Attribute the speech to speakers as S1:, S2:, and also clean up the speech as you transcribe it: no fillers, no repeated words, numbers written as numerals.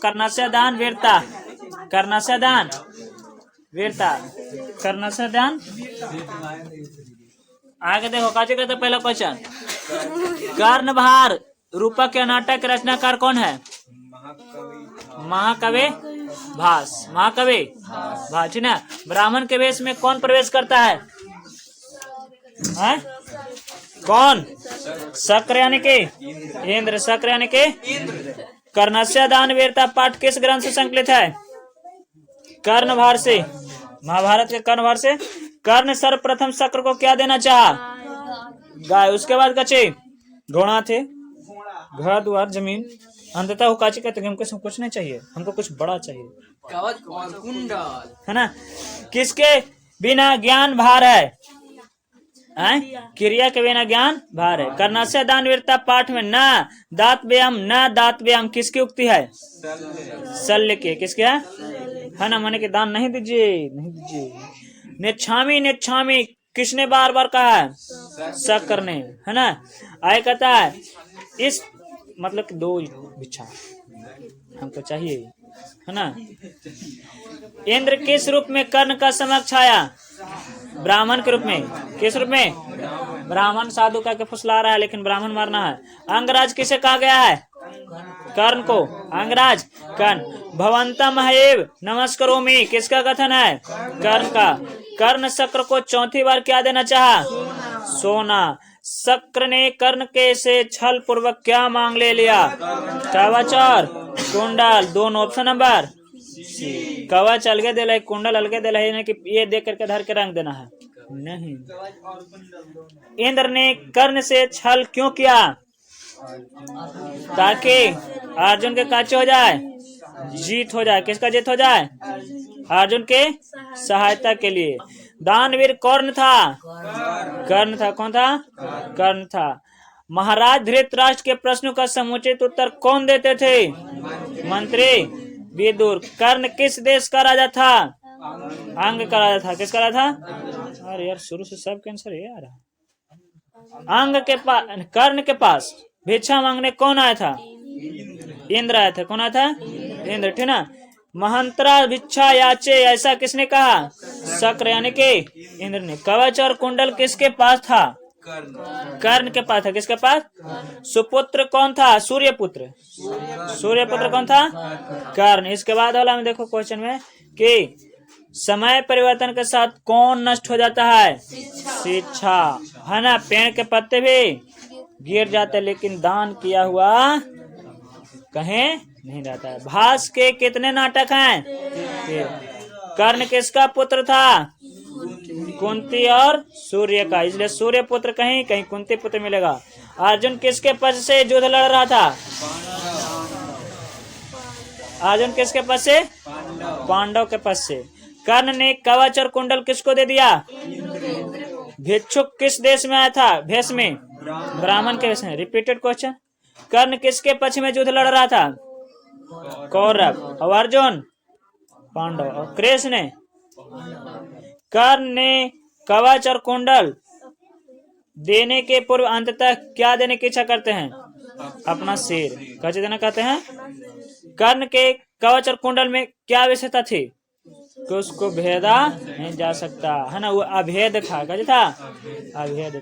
S1: कर्णस्य दान वीरता, कर्णस्य दान वीरता, कर्णस्य दान। आगे देखो काचे कहते पहला क्वेश्चन, कर्णभार रूपक के नाटक के रचनाकार कौन है? महाकवि भास, महाकवि भास, ठीक ना। ब्राह्मण के वेश में कौन प्रवेश करता है? कौन? शक्र यानी के इंद्र, शक्र यानी के कर्णस्य दान वीरता पाठ किस ग्रंथ से संकलित है? कर्णभार से, महाभारत के कर्णभार से। कर्ण सर्वप्रथम शक्र को क्या देना चाहा? गाय। उसके बाद कचे घोड़ा थे, घर द्वार जमीन। अंततः वो काची कहते हमको कुछ नहीं चाहिए, हमको कुछ बड़ा चाहिए, है ना। किसके बिना ज्ञान भार है? क्रिया के बिना ज्ञान भार है। कर्णस्य दान वीरता पाठ में न दात व्यायाम, न दात व्यायाम किसकी उक्ति है? शल्य के। किसके है ना, माने के दान नहीं दीजिए, नहीं दीजिए। नेच्छामी, नेच्छामी किसने बार बार कहा है? शक्र ने, है ना। आय कहता है इस मतलब कि 2 भिक्षा हमको चाहिए, है ना। इंद्र किस रूप में कर्ण का समक्ष आया? ब्राह्मण के रूप में। किस रूप में? ब्राह्मण साधु का के फुसला रहा है लेकिन ब्राह्मण मारना है। अंगराज किसे कहा गया है? कर्ण को। अंगराज कर्ण। भवंतम एव नमस्करोमि किसका कथन है? कर्ण का। कर्ण शक्र को चौथी बार क्या देना चाहा? सोना। शक्र ने कर्ण के से छल पूर्वक क्या मांग ले लिया? कवच, कुंडल, दोनों। Option number C. कवच अलगे दिला, कुंडल अलगे दिला, कि ये देख करके धर के रंग देना है नहीं। इंद्र ने कर्ण से छल क्यों किया? ताकि अर्जुन के काचे हो जाए, जीत हो जाए। किसका जीत हो जाए? अर्जुन के सहायता के लिए। दानवीर कौन था? कर्ण था। कौन था? कर्ण था। महाराज धृतराष्ट्र के प्रश्नों का समुचित उत्तर कौन देते थे? मंत्री विदुर। कर्ण किस देश का राजा था? अंग का राजा था। किसका राजा था? अरे यार शुरू से सब कैंसर है यार। अंग के पास, कर्ण के पास भिक्षा मांगने कौन आया था? इंद्र आया था। कौन आया था? इंद्र, ठीक ना। महंत्रा भिक्षा याचे ऐसा किसने कहा? शक्र यानी के इंद्र ने। कवच और कुंडल किसके पास था? कर्ण के पास था। किसके पास? सुपुत्र कौन था? सूर्यपुत्र। सूर्यपुत्र कौन था? कर्ण। इसके बाद वाला में देखो क्वेश्चन में कि समय परिवर्तन के साथ कौन नष्ट हो जाता है? शिक्षा, है ना। पेड़ के पत्ते भी गिर जाते लेकिन दान किया हुआ कहीं नहीं जाता है। भास के कितने नाटक हैं? कर्ण किसका पुत्र था? कुंती और सूर्य का, इसलिए सूर्य पुत्र कहीं कहीं कुंती पुत्र मिलेगा। अर्जुन किसके पक्ष से युद्ध लड़ रहा था? अर्जुन किसके पक्ष से? पांडव के पक्ष से। कर्ण ने कवच और कुंडल किसको दे दिया? भिक्षुक किस देश में आया था? भेष में, ब्राह्मण के वेश में। Repeated question. कर्ण किसके पक्ष में युद्ध लड़ रहा था? कौरव। और अर्जुन? पांडव। और कृष्ण? कर्ण ने कवच और कुंडल देने के पूर्व अंततः क्या देने की इच्छा करते हैं? अपना सिर। कैसे देना कहते हैं? कर्ण के कवच और कुंडल में क्या विशेषता थी? कि उसको भेदा नहीं जा सकता, है ना। वो अभेद था। कैसे था? अभेद था।